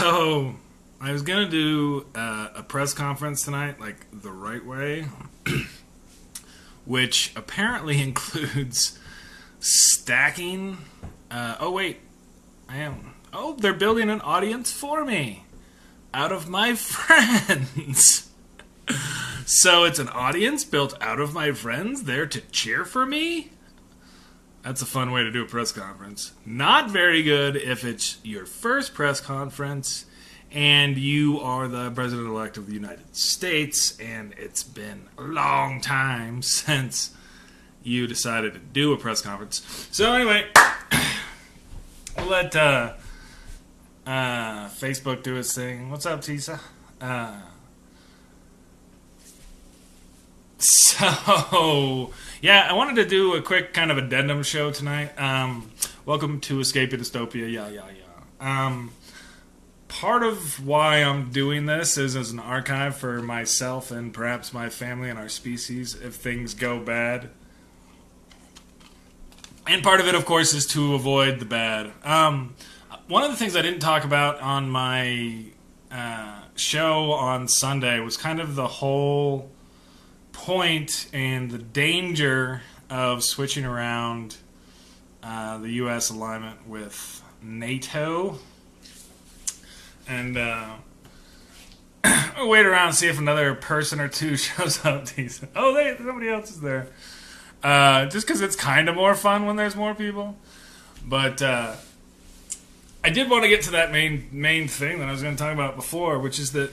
So, I was going to do a press conference tonight, like the right way, which apparently includes stacking. Oh, wait. I am. Oh, they're building an audience for me out of my friends. So, it's an audience built out of my friends there to cheer for me? That's a fun way to do a press conference. Not very good if it's your first press conference and you are the president-elect of the United States and it's been a long time since you decided to do a press conference. So anyway, we'll let Facebook do its thing. What's up, Tisa? So, yeah, I wanted to do a quick kind of addendum show tonight. Welcome to Escape a Dystopia, yeah. Part of why I'm doing this is as an archive for myself and perhaps my family and our species if things go bad. And part of it, of course, is to avoid the bad. One of the things I didn't talk about on my show on Sunday was kind of the whole point and the danger of switching around the U.S. alignment with NATO. And I'll wait around and see if another person or two shows up. Oh, somebody else is there. Just because it's kind of more fun when there's more people. But I did want to get to that main thing that I was going to talk about before, which is that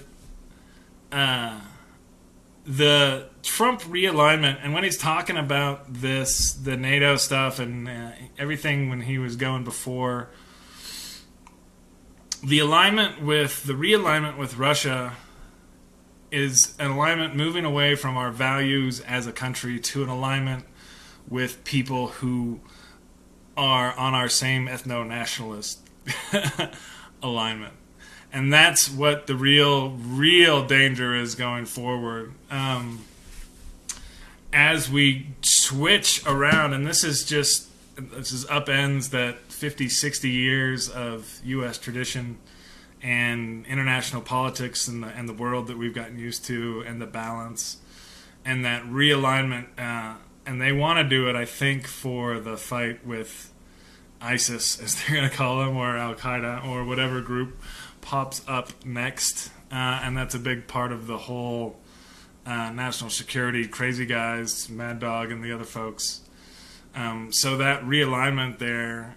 the Trump realignment, and when he's talking about this, the NATO stuff and everything when he was going before, the realignment with Russia is an alignment moving away from our values as a country to an alignment with people who are on our same ethno-nationalist alignment. And that's what the real danger is going forward. As we switch around, and this is upends that 50, 60 years of U.S. tradition and international politics and the world that we've gotten used to and the balance and that realignment. And they want to do it, I think, for the fight with ISIS, as they're going to call them, or Al-Qaeda, or whatever group pops up next, and that's a big part of the whole national security crazy guys, Mad Dog and the other folks. So that realignment there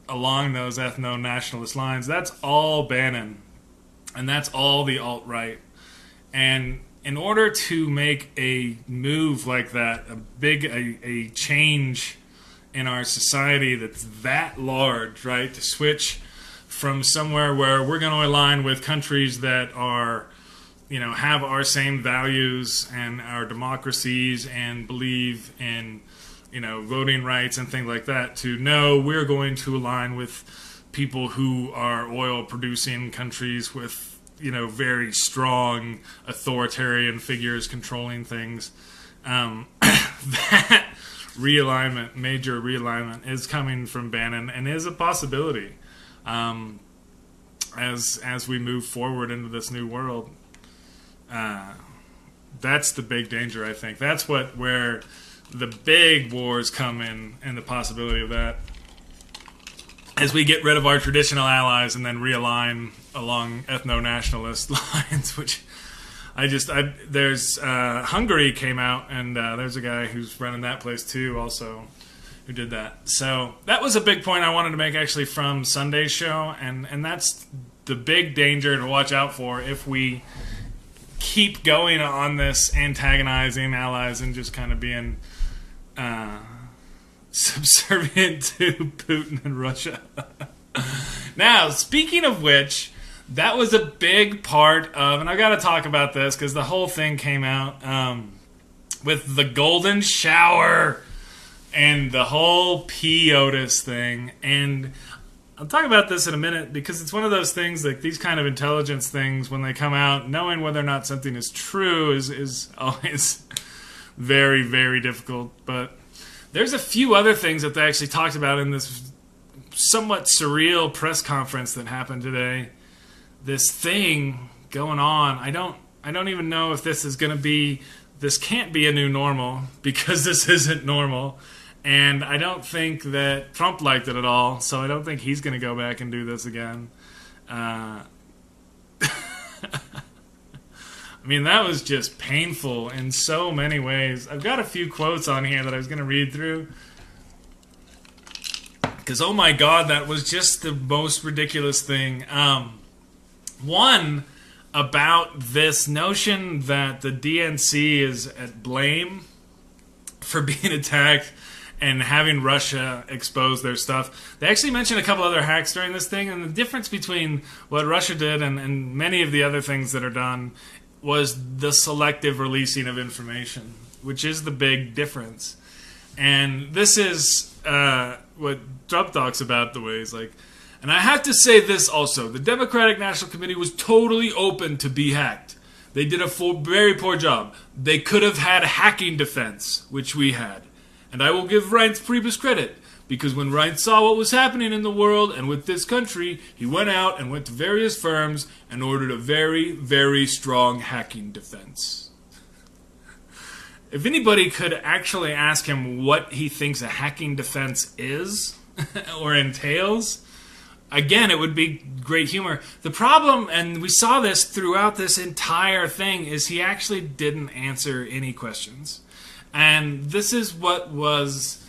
along those ethno-nationalist lines, that's all Bannon, and that's all the alt-right. And in order to make a move like that, a change in our society that's that large, right, to switch from somewhere where we're going to align with countries that are, have our same values and our democracies and believe in, voting rights and things like that, to no, we're going to align with people who are oil-producing countries with, very strong authoritarian figures controlling things. That realignment, major realignment, is coming from Bannon and is a possibility. As we move forward into this new world, that's the big danger, I think. That's where the big wars come in, and the possibility of that, as we get rid of our traditional allies and then realign along ethno-nationalist lines, which there's Hungary came out, and there's a guy who's running that place too, also, who did that. So that was a big point I wanted to make, actually, from Sunday's show, and that's the big danger to watch out for if we keep going on this antagonizing allies and just kind of being subservient to Putin and Russia. Now, speaking of which, that was a big part of, and I got to talk about this because the whole thing came out with the golden shower and the whole P. Otis thing. And I'll talk about this in a minute because it's one of those things, like these kind of intelligence things, when they come out, knowing whether or not something is true is always very, very difficult. But there's a few other things that they actually talked about in this somewhat surreal press conference that happened today this thing going on. I don't even know if this is going to be. This can't be a new normal because this isn't normal. And I don't think that Trump liked it at all, so I don't think he's going to go back and do this again. I mean, that was just painful in so many ways. I've got a few quotes on here that I was going to read through. Because, oh my God, that was just the most ridiculous thing. One, about this notion that the DNC is at blame for being attacked and having Russia expose their stuff. They actually mentioned a couple other hacks during this thing, and the difference between what Russia did and many of the other things that are done was the selective releasing of information, which is the big difference. And this is what Trump talks about the way he's like, and I have to say this also, the Democratic National Committee was totally open to be hacked. They did a very poor job. They could have had a hacking defense, which we had. And I will give Reince Priebus credit, because when Reince saw what was happening in the world and with this country, he went out and went to various firms and ordered a very, very strong hacking defense. If anybody could actually ask him what he thinks a hacking defense is or entails, again, it would be great humor. The problem, and we saw this throughout this entire thing, is he actually didn't answer any questions. And this is what was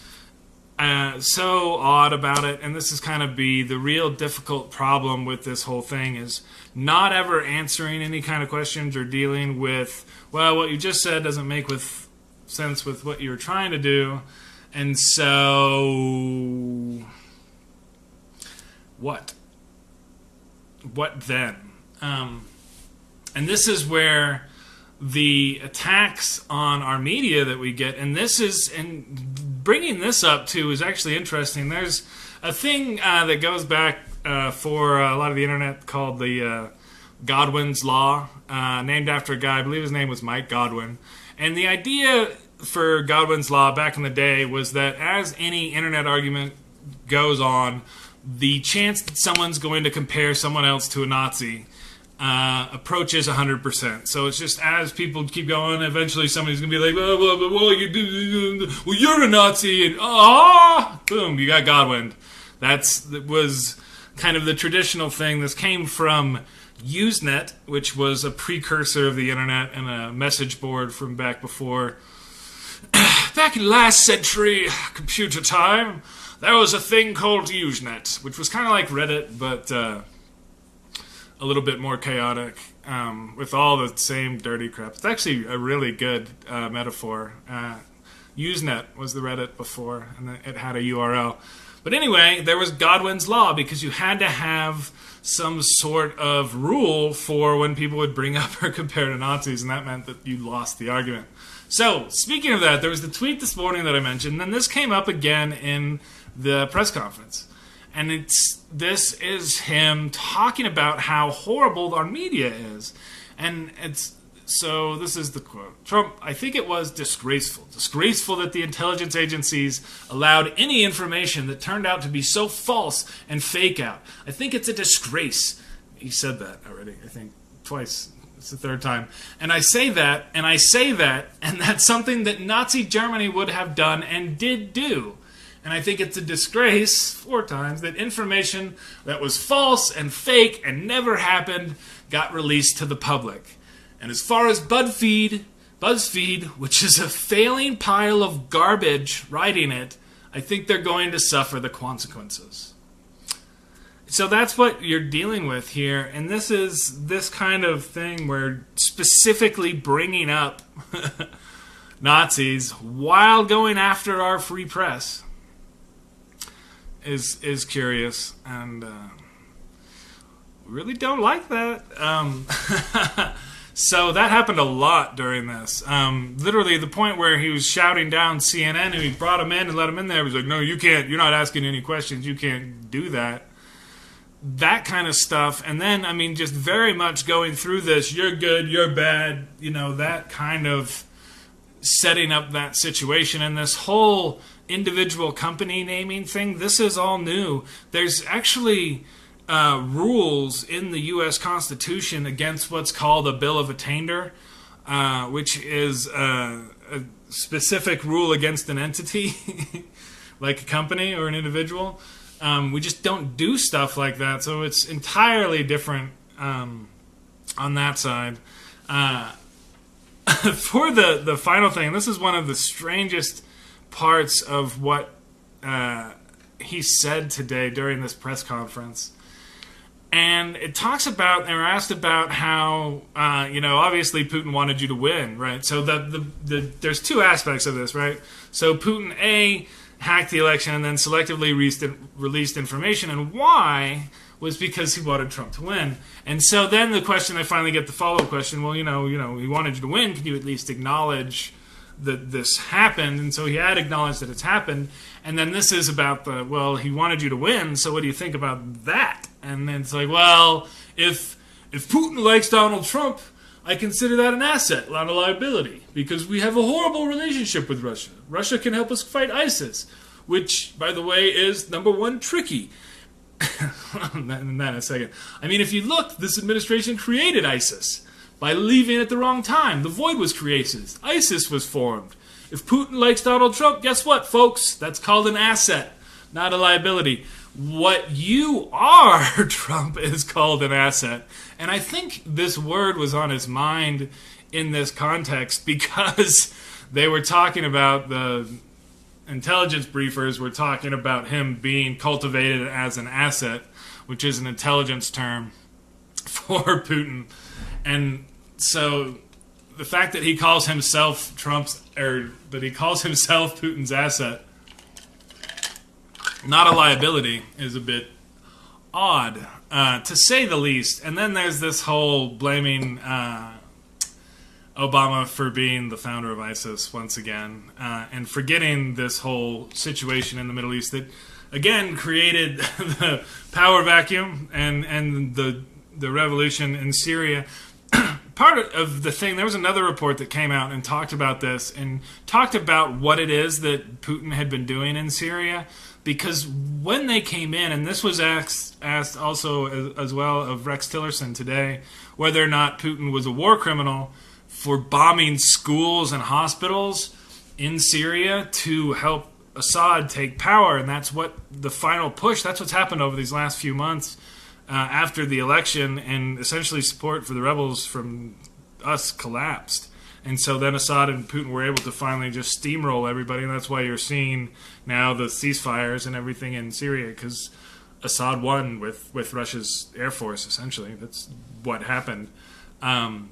so odd about it, and this is kind of the real difficult problem with this whole thing, is not ever answering any kind of questions or dealing with, well, what you just said doesn't make sense with what you were trying to do, and so what? What then? And this is where the attacks on our media that we get, and bringing this up too is actually interesting. There's a thing that goes back for a lot of the internet called the Godwin's Law, named after a guy, I believe his name was Mike Godwin. And the idea for Godwin's Law back in the day was that as any internet argument goes on, the chance that someone's going to compare someone else to a Nazi approaches 100%. So it's just as people keep going, eventually somebody's going to be like, well, you're a Nazi, and boom, you got Godwin. That was kind of the traditional thing. This came from Usenet, which was a precursor of the internet and a message board from back before. Back in last century computer time, there was a thing called Usenet, which was kind of like Reddit, but a little bit more chaotic, with all the same dirty crap. It's actually a really good metaphor. Usenet was the Reddit before, and it had a URL. But anyway, there was Godwin's Law, because you had to have some sort of rule for when people would bring up or compare to Nazis, and that meant that you lost the argument. So, speaking of that, there was the tweet this morning that I mentioned, and then this came up again in the press conference. And this is him talking about how horrible our media is. And so this is the quote. Trump, I think it was disgraceful. Disgraceful that the intelligence agencies allowed any information that turned out to be so false and fake out. I think it's a disgrace. He said that already, I think, twice. It's the third time. And I say that, and that's something that Nazi Germany would have done and did do. And I think it's a disgrace, 4 times, that information that was false and fake and never happened got released to the public. And as far as BuzzFeed, which is a failing pile of garbage writing it, I think they're going to suffer the consequences. So that's what you're dealing with here. And this is this kind of thing where specifically bringing up Nazis while going after our free press is curious, and we really don't like that. So that happened a lot during this. Literally, the point where he was shouting down CNN, and he brought him in and let him in there. He was like, "No, you can't. You're not asking any questions. You can't do that." That kind of stuff. And then, I mean, just very much going through this. You're good. You're bad. You know, that kind of setting up that situation, and this whole individual company naming thing, this is all new. There's actually rules in the U.S. Constitution against what's called a Bill of Attainder, which is a specific rule against an entity, like a company or an individual. We just don't do stuff like that, so it's entirely different on that side. For the final thing, this is one of the strangest parts of what he said today during this press conference. And it talks about, they were asked about how, obviously Putin wanted you to win, right? So there's two aspects of this, right? So Putin, A, hacked the election and then selectively released information, and why was because he wanted Trump to win. And so then the question, I finally get the follow-up question, well, he wanted you to win, can you at least acknowledge that this happened? And so he had acknowledged that it's happened. And then this is about he wanted you to win, so what do you think about that? And then it's like, well, if Putin likes Donald Trump, I consider that an asset, not a liability, because we have a horrible relationship with Russia. Russia can help us fight ISIS, which, by the way, is, number one, tricky. That in a second. I mean, if you look, this administration created ISIS by leaving at the wrong time. The void was created. ISIS was formed. If Putin likes Donald Trump, guess what, folks? That's called an asset, not a liability. What you are, Trump, is called an asset. And I think this word was on his mind in this context because they were talking about, the intelligence briefers were talking about him being cultivated as an asset, which is an intelligence term for Putin. And so the fact that he calls himself Putin's asset, not a liability, is a bit odd, to say the least. And then there's this whole blaming Obama for being the founder of ISIS once again, and forgetting this whole situation in the Middle East that, again, created the power vacuum and the revolution in Syria. Part of the thing, there was another report that came out and talked about this and talked about what it is that Putin had been doing in Syria. Because when they came in, and this was asked also as well of Rex Tillerson today, whether or not Putin was a war criminal for bombing schools and hospitals in Syria to help Assad take power. And that's what the final push, that's what's happened over these last few months after the election, and essentially support for the rebels from us collapsed. And so then Assad and Putin were able to finally just steamroll everybody, and that's why you're seeing now the ceasefires and everything in Syria, because Assad won with Russia's air force, essentially. That's what happened. And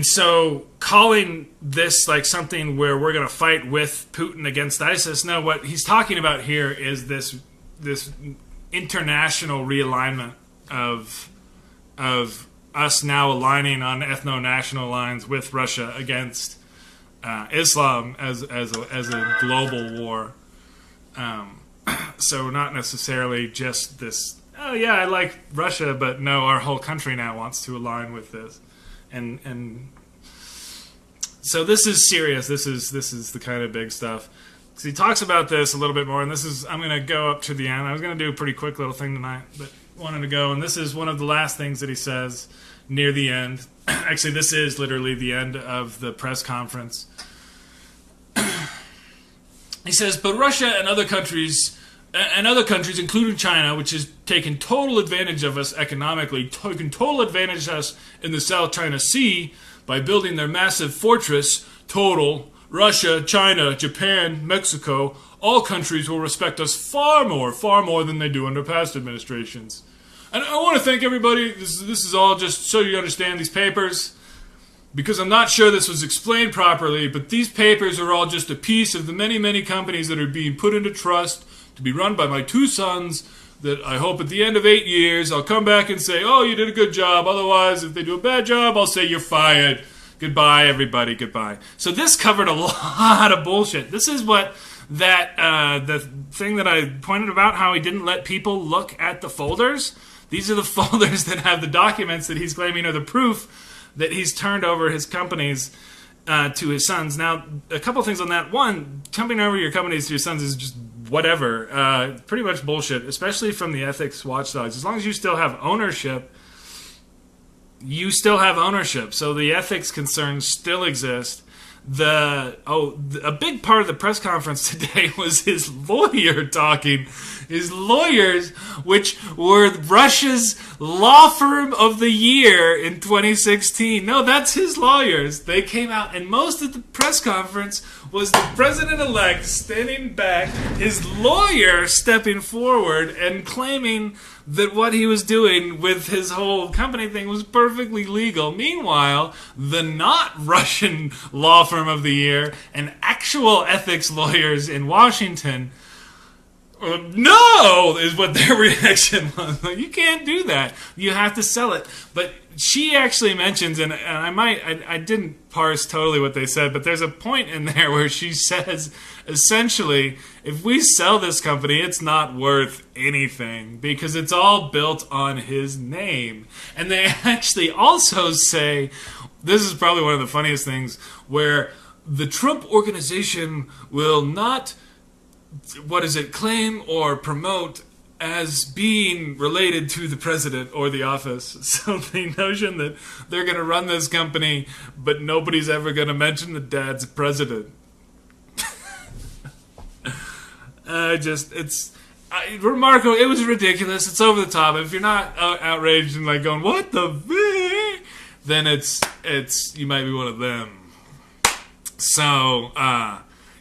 so calling this like something where we're going to fight with Putin against ISIS, no, what he's talking about here is this international realignment of us now aligning on ethno-national lines with Russia against Islam as a global war. So not necessarily just this, oh yeah, I like Russia, but no, our whole country now wants to align with this. And so this is serious. This is the kind of big stuff. So he talks about this a little bit more, and this is, I'm going to go up to the end. I was going to do a pretty quick little thing tonight, but wanted to go, and this is one of the last things that he says near the end. Actually, this is literally the end of the press conference. He says, but Russia and other countries, including China, which has taken total advantage of us economically, taken total advantage of us in the South China Sea by building their massive fortress, total, Russia, China, Japan, Mexico, all countries will respect us far more than they do under past administrations. And I want to thank everybody. This is all just so you understand these papers, because I'm not sure this was explained properly, but these papers are all just a piece of the many, many companies that are being put into trust to be run by my two sons, that I hope at the end of 8 years I'll come back and say, oh, you did a good job. Otherwise, if they do a bad job, I'll say you're fired. Goodbye, everybody. Goodbye. So this covered a lot of bullshit. This is what the thing that I pointed about, how he didn't let people look at the folders. These are the folders that have the documents that he's claiming are the proof that he's turned over his companies to his sons. Now, a couple things on that. One, turning over your companies to your sons is just whatever. Pretty much bullshit, especially from the ethics watchdogs. As long as you still have ownership, you still have ownership. So the ethics concerns still exist. A big part of the press conference today was his lawyer talking. His lawyers, which were Russia's law firm of the year in 2016. No, that's his lawyers. They came out, and most of the press conference was the president-elect standing back, his lawyer stepping forward and claiming that what he was doing with his whole company thing was perfectly legal. Meanwhile, the not Russian law firm of the year and actual ethics lawyers in Washington, no, is what their reaction was. You can't do that. You have to sell it. But she actually mentions, and I didn't parse totally what they said, but there's a point in there where she says, essentially, if we sell this company, it's not worth anything because it's all built on his name. And they actually also say, this is probably one of the funniest things, where the Trump organization will not, claim or promote as being related to the president or the office. So the notion that they're going to run this company, but nobody's ever going to mention that dad's president. It's remarkable. It was ridiculous. It's over the top. If you're not outraged and like going, what the fuck? Then it's you might be one of them. So,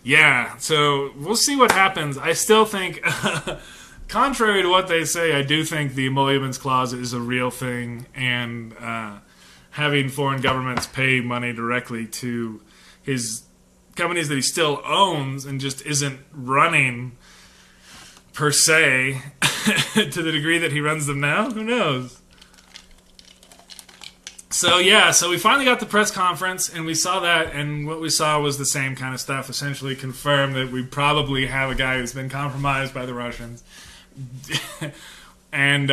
yeah, so we'll see what happens. I still think, contrary to what they say, I do think the emoluments clause is a real thing, and having foreign governments pay money directly to his companies that he still owns and just isn't running per se to the degree that he runs them now, who knows? So yeah, so we finally got the press conference, and we saw that, and what we saw was the same kind of stuff, essentially confirmed that we probably have a guy who's been compromised by the Russians and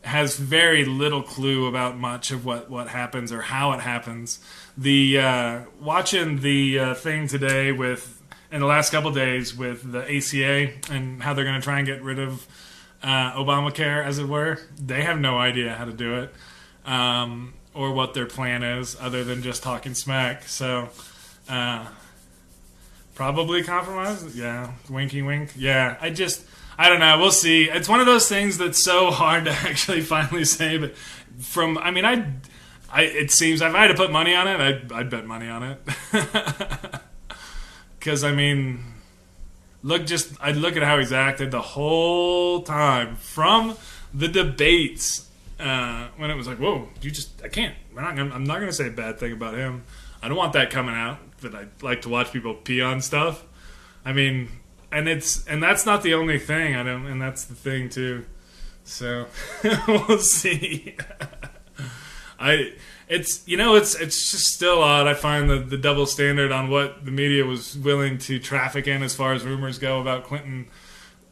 has very little clue about much of what happens or how it happens. Watching the thing today in the last couple days with the ACA and how they're going to try and get rid of Obamacare, as it were, they have no idea how to do it. Or what their plan is, other than just talking smack. So, probably compromise. Yeah, winky wink. Yeah, I don't know. We'll see. It's one of those things that's so hard to actually finally say. But it seems if I had to put money on it, I'd bet money on it. Because I'd look at how he's acted the whole time from the debates. When it was like, whoa, I can't. I'm not going to say a bad thing about him. I don't want that coming out, that I like to watch people pee on stuff. I mean, and that's not the only thing. And that's the thing too. So we'll see. It's just still odd. I find the double standard on what the media was willing to traffic in as far as rumors go about Clinton,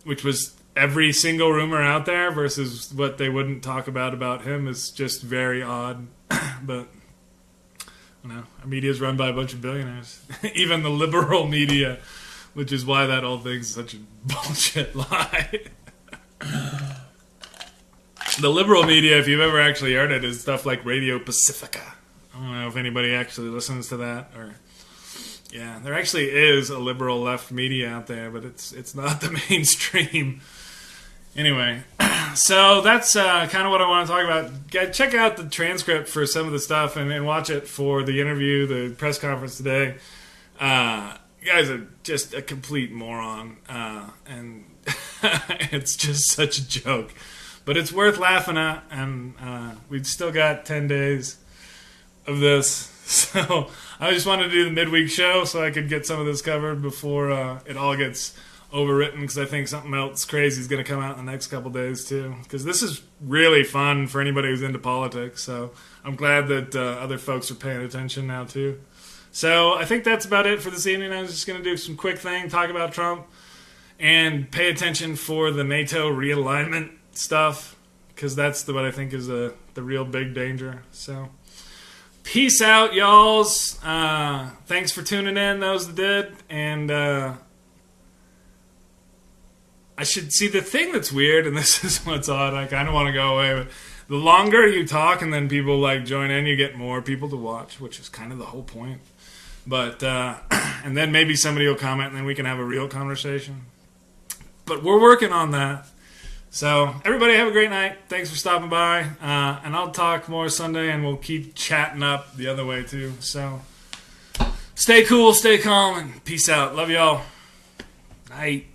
which was every single rumor out there versus what they wouldn't talk about him is just very odd. But our media is run by a bunch of billionaires. Even the liberal media, which is why that whole thing's such a bullshit lie. The liberal media, if you've ever actually heard it, is stuff like Radio Pacifica. I don't know if anybody actually listens to that, or yeah, there actually is a liberal left media out there, but it's not the mainstream. Anyway, so that's kind of what I want to talk about. Check out the transcript for some of the stuff and watch it for the interview, the press conference today. You guys are just a complete moron, and it's just such a joke. But it's worth laughing at, and we've still got 10 days of this. So I just wanted to do the midweek show so I could get some of this covered before it all gets overwritten, because I think something else crazy is going to come out in the next couple days too, because this is really fun for anybody who's into politics. So I'm glad that other folks are paying attention now too. So I think that's about it for this evening. I was just going to do some quick thing, talk about Trump, and pay attention for the NATO Re-Alignment stuff, because that's what I think is the real big danger. So peace out, y'alls. Thanks for tuning in, those that did, and I should see the thing that's weird, and this is what's odd. I kind of want to go away, but the longer you talk and then people like join in, you get more people to watch, which is kind of the whole point. But and then maybe somebody will comment, and then we can have a real conversation. But we're working on that. So everybody have a great night. Thanks for stopping by, and I'll talk more Sunday, and we'll keep chatting up the other way too. So stay cool, stay calm, and peace out. Love y'all. Night.